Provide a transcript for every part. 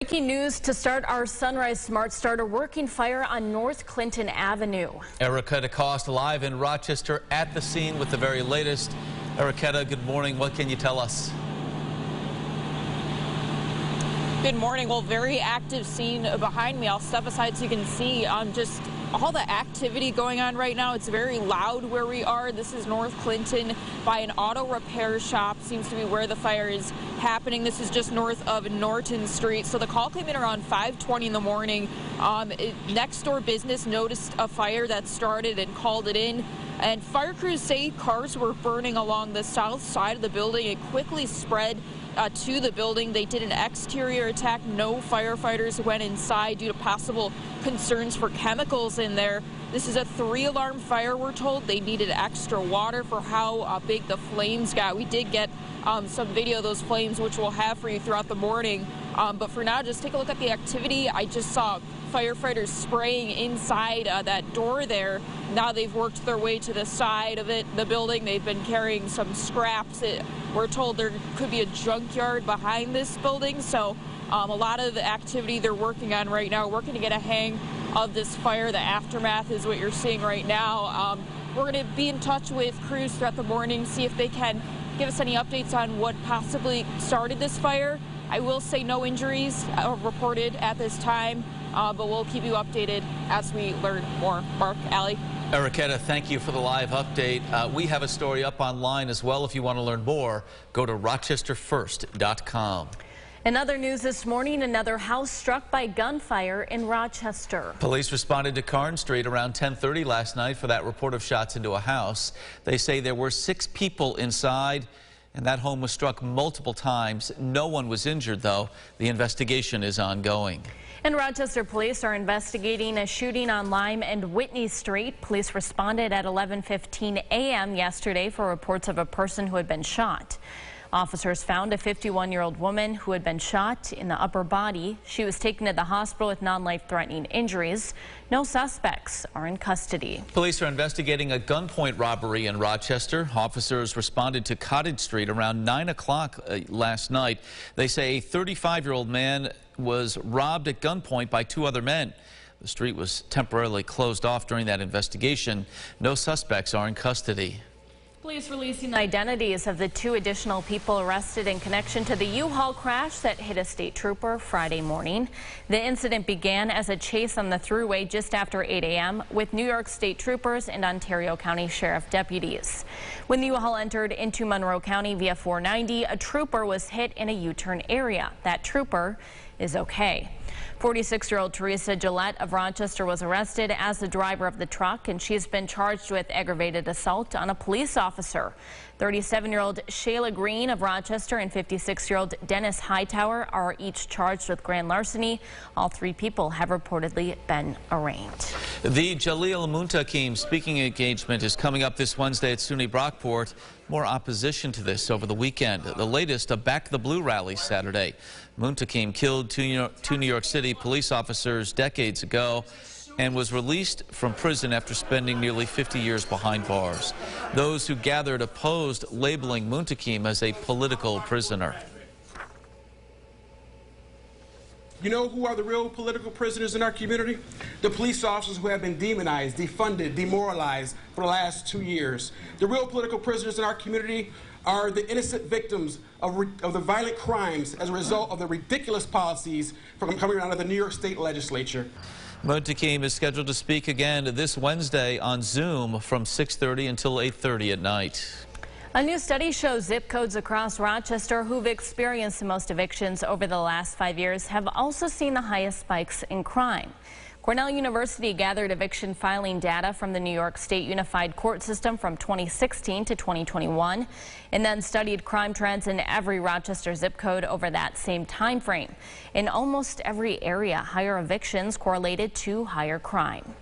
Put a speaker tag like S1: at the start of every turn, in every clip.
S1: Breaking news to start our Sunrise Smart Starter working fire on North Clinton Avenue.
S2: Erica DeCoste live in Rochester at the scene with the very latest. Erica, good morning. What can you tell us?
S3: Good morning. Well, very active scene behind me. I'll step aside so you can see just all the activity going on right now. It's very loud where we are. This is North Clinton by an auto repair shop. Seems to be where the fire is happening. This is just north of Norton Street. So the call came in around 5:20 in the morning. Next door business noticed a fire that started and called it in. And fire crews say cars were burning along the south side of the building. It quickly spread to the building. They did an exterior attack. No firefighters went inside due to possible concerns for chemicals in there. This is a 3-alarm fire, we're told. They needed extra water for how big the flames got. We did get some video of those flames, which we'll have for you throughout the morning. But for now, just take a look at the activity. I just saw firefighters spraying inside that door there. Now they've worked their way to the side of the building. They've been carrying some scraps. We're told there could be a junkyard behind this building. So a lot of activity they're working on right now, working to get a hang of this fire. The aftermath is what you're seeing right now. We're going to be in touch with crews throughout the morning, see if they can give us any updates on what possibly started this fire. I will say no injuries reported at this time, but we'll keep you updated as we learn more. Mark, Allie.
S2: Erica, thank you for the live update. We have a story up online as well. If you want to learn more, go to rochesterfirst.com.
S1: In other news this morning, another house struck by gunfire in Rochester.
S2: Police responded to Carn Street around 10:30 last night for that report of shots into a house. They say there were 6 people inside, and that home was struck multiple times. No one was injured, though. The investigation is ongoing.
S1: And Rochester police are investigating a shooting on Lime and Whitney Street. Police responded at 11:15 a.m. yesterday for reports of a person who had been shot. Officers found a 51-year-old woman who had been shot in the upper body. She was taken to the hospital with non-life-threatening injuries. No suspects are in custody.
S2: Police are investigating a gunpoint robbery in Rochester. Officers responded to Cottage Street around 9 o'clock last night. They say a 35-year-old man was robbed at gunpoint by 2 other men. The street was temporarily closed off during that investigation. No suspects are in custody.
S1: Police releasing the identities of the 2 additional people arrested in connection to the U-Haul crash that hit a state trooper Friday morning. The incident began as a chase on the thruway just after 8 a.m. with New York State troopers and Ontario County Sheriff deputies. When the U-Haul entered into Monroe County via 490, a trooper was hit in a U-turn area. That trooper is okay. 46-year-old Teresa Gillette of Rochester was arrested as the driver of the truck, and she's been charged with aggravated assault on a police officer. 37-year-old Shayla Green of Rochester and 56-year-old Dennis Hightower are each charged with grand larceny. All 3 people have reportedly been arraigned.
S2: The Jalil Muntakim speaking engagement is coming up this Wednesday at SUNY Brockport. More opposition to this over the weekend. The latest, a Back the Blue rally Saturday. Muntakim killed 2 New York City police officers decades ago and was released from prison after spending nearly 50 years behind bars. Those who gathered opposed labeling Muntakim as a political prisoner.
S4: You know who are the real political prisoners in our community? The police officers who have been demonized, defunded, demoralized for the last 2 years. The real political prisoners in our community are the innocent victims of the violent crimes as a result of the ridiculous policies from coming out of the New York State legislature.
S2: Muntakim is scheduled to speak again this Wednesday on Zoom from 6:30 until 8:30 at night.
S1: A new study shows zip codes across Rochester who've experienced the most evictions over the last 5 years have also seen the highest spikes in crime. Cornell University gathered eviction filing data from the New York State Unified Court System from 2016 to 2021 and then studied crime trends in every Rochester zip code over that same time frame. In almost every area, higher evictions correlated to higher crime.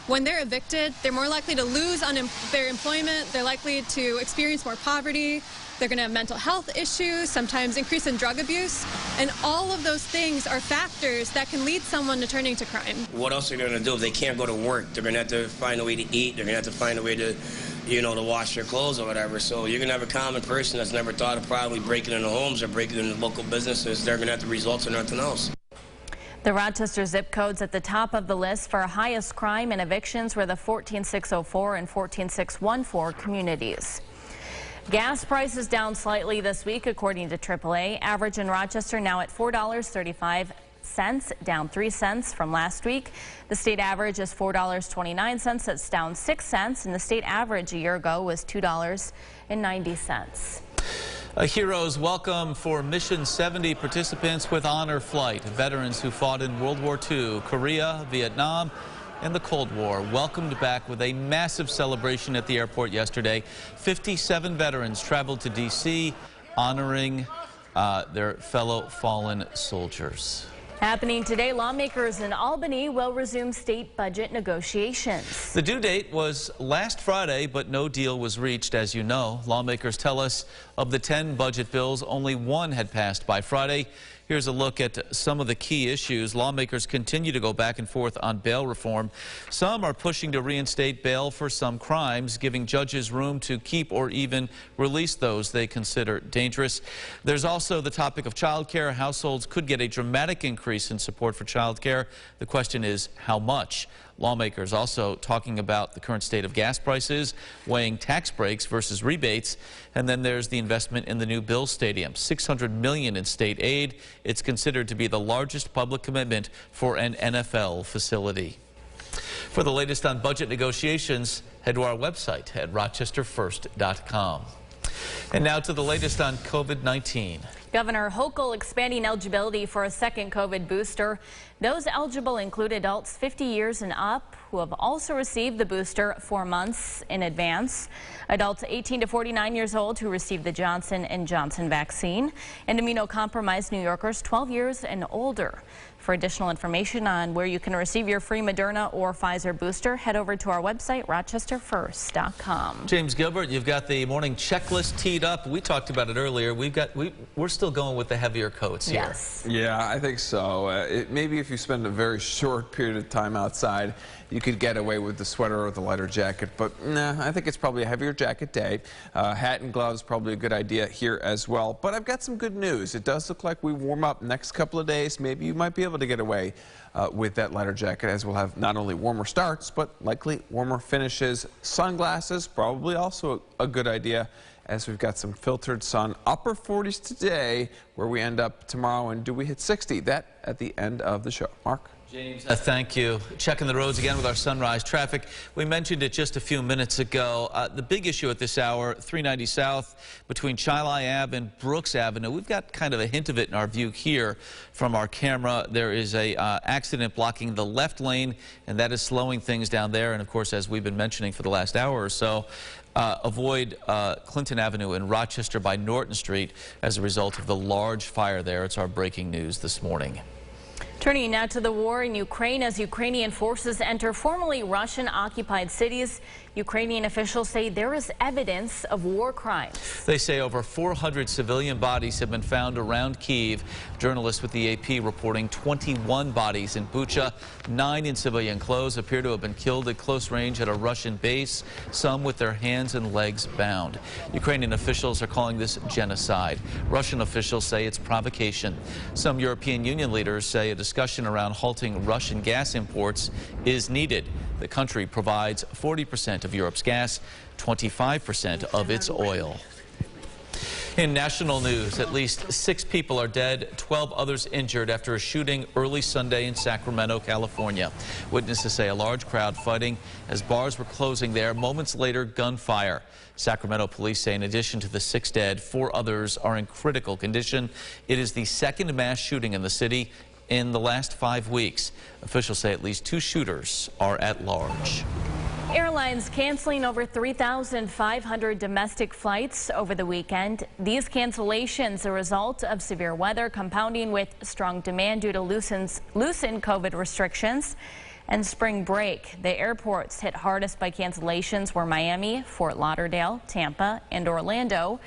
S5: When they're evicted, they're more likely to lose their employment, they're likely to experience more poverty, they're going to have mental health issues, sometimes increase in drug abuse, and all of those things are factors that can lead someone to turning to crime.
S6: What else are they going to do if they can't go to work? They're going to have to find a way to eat, they're going to have to find a way to you know, to wash their clothes or whatever. So you're going to have a common person that's never thought of probably breaking into homes or breaking into local businesses. They're going to have the results and nothing else.
S1: The Rochester zip codes at the top of the list for highest crime and evictions were the 14604 and 14614 communities. Gas prices down slightly this week, according to AAA. Average in Rochester now at $4.35, down 3 cents from last week. The state average is $4.29. That's down 6 cents, and the state average a year ago was $2.90.
S2: A hero's welcome for Mission 70 participants with honor flight. Veterans who fought in World War II, Korea, Vietnam, and the Cold War welcomed back with a massive celebration at the airport yesterday. 57 veterans traveled to D.C. honoring their fellow fallen soldiers.
S1: Happening today, lawmakers in Albany will resume state budget negotiations.
S2: The due date was last Friday, but no deal was reached, as you know. Lawmakers tell us of the 10 budget bills, only one had passed by Friday. Here's a look at some of the key issues. Lawmakers continue to go back and forth on bail reform. Some are pushing to reinstate bail for some crimes, giving judges room to keep or even release those they consider dangerous. There's also the topic of child care. Households could get a dramatic increase in support for child care. The question is, how much? Lawmakers also talking about the current state of gas prices, weighing tax breaks versus rebates, and then there's the investment in the new Bills Stadium, $600 million in state aid. It's considered to be the largest public commitment for an NFL facility. For the latest on budget negotiations, head to our website at rochesterfirst.com. And now to the latest on COVID-19.
S1: Governor Hochul expanding eligibility for a second COVID booster. Those eligible include adults 50 years and up who have also received the booster 4 months in advance, adults 18 to 49 years old who received the Johnson & Johnson vaccine, and immunocompromised New Yorkers 12 years and older. For additional information on where you can receive your free Moderna or Pfizer booster, head over to our website, rochesterfirst.com.
S2: James Gilbert, you've got the morning checklist teed up. We talked about it earlier. We're still going with the heavier coats here.
S1: Yes.
S7: Yeah, I think so. Maybe if you spend a very short period of time outside, you could get away with the sweater or the lighter jacket, but nah, I think it's probably a heavier jacket day. Hat and gloves probably a good idea here as well. But I've got some good news. It does look like we warm up next couple of days. Maybe you might be able to get away with that lighter jacket, as we'll have not only warmer starts, but likely warmer finishes. Sunglasses, probably also a good idea, as we've got some filtered sun. Upper 40s today, where we end up tomorrow, and do we hit 60? That at the end of the show. Mark?
S2: James, thank you. Checking the roads again with our sunrise traffic. We mentioned it just a few minutes ago. The big issue at this hour, 390 south between Chili Ave and Brooks Avenue. We've got kind of a hint of it in our view here from our camera. There is a accident blocking the left lane, and that is slowing things down there. And of course, as we've been mentioning for the last hour or so, avoid Clinton Avenue in Rochester by Norton Street as a result of the large fire there. It's our breaking news this morning.
S1: Turning now to the war in Ukraine as Ukrainian forces enter formerly Russian-occupied cities. Ukrainian officials say there is evidence of war crimes.
S2: They say over 400 civilian bodies have been found around Kyiv. Journalists with the AP reporting 21 bodies in Bucha. 9 in civilian clothes appear to have been killed at close range at a Russian base, some with their hands and legs bound. Ukrainian officials are calling this genocide. Russian officials say it's provocation. Some European Union leaders say a discussion around halting Russian gas imports is needed. The country provides 40% of Europe's gas, 25% of its oil. In national news, at least 6 people are dead, 12 others injured after a shooting early Sunday in Sacramento, California. Witnesses say a large crowd fighting as bars were closing there. Moments later, gunfire. Sacramento police say in addition to the 6 dead, 4 others are in critical condition. It is the second mass shooting in the city in the last 5 weeks. Officials say at least 2 shooters are at large.
S1: Airlines canceling over 3,500 domestic flights over the weekend. These cancellations are a result of severe weather compounding with strong demand due to loosened COVID restrictions and spring break. The airports hit hardest by cancellations were Miami, Fort Lauderdale, Tampa, and Orlando.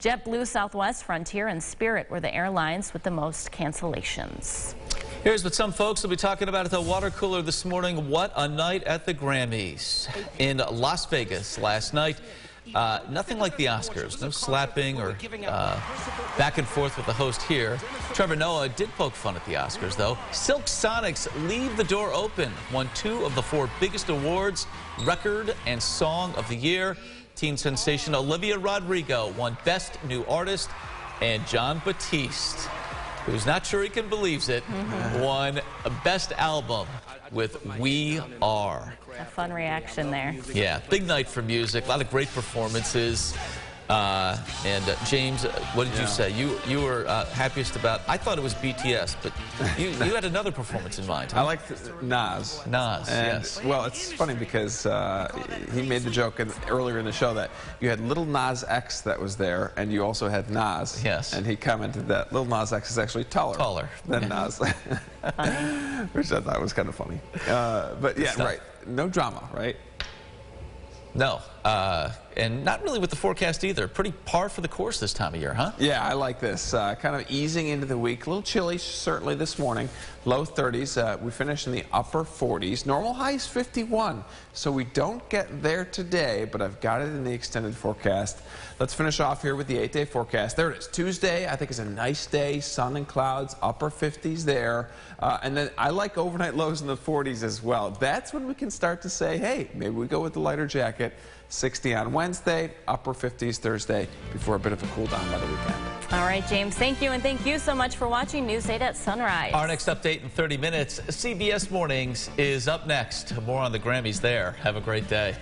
S1: JetBlue, Southwest, Frontier, and Spirit were the airlines with the most cancellations.
S2: Here's what some folks will be talking about at the water cooler this morning. What a night at the Grammys in Las Vegas last night. Nothing like the Oscars. No slapping or back and forth with the host here. Trevor Noah did poke fun at the Oscars, though. Silk Sonics leave the door open. Won 2 of the 4 biggest awards, Record and Song of the Year. Teen sensation Olivia Rodrigo won Best New Artist. And John Batiste, who's not sure he can believe it, won Best Album with We Are.
S1: A fun reaction there.
S2: Yeah, big night for music. A lot of great performances. James, what did you say? You were happiest about? I thought it was BTS, but you had another performance in mind. Huh?
S7: I liked Nas.
S2: Nas,
S7: and,
S2: yes.
S7: Well, it's funny because he made the joke earlier in the show that you had Little Nas X that was there, and you also had Nas.
S2: Yes.
S7: And he commented that Little Nas X is actually taller than Nas, which I thought was kind of funny. But yeah, right. No drama, right?
S2: No, and not really with the forecast either. Pretty par for the course this time of year, huh?
S7: Yeah, I like this. Kind of easing into the week. A little chilly, certainly this morning. Low 30s. We finished in the upper 40s. Normal high is 51, so we don't get there today, but I've got it in the extended forecast. Let's finish off here with the 8-day forecast. There it is. Tuesday, I think, is a nice day. Sun and clouds, upper 50s there. And then I like overnight lows in the 40s as well. That's when we can start to say, hey, maybe we go with the lighter jacket. 60 on Wednesday, upper 50s Thursday, before a bit of a cool down by the weekend.
S1: All right, James, thank you, and thank you so much for watching News 8 at Sunrise.
S2: Our next update in 30 minutes. CBS Mornings is up next. More on the Grammys there. Have a great day.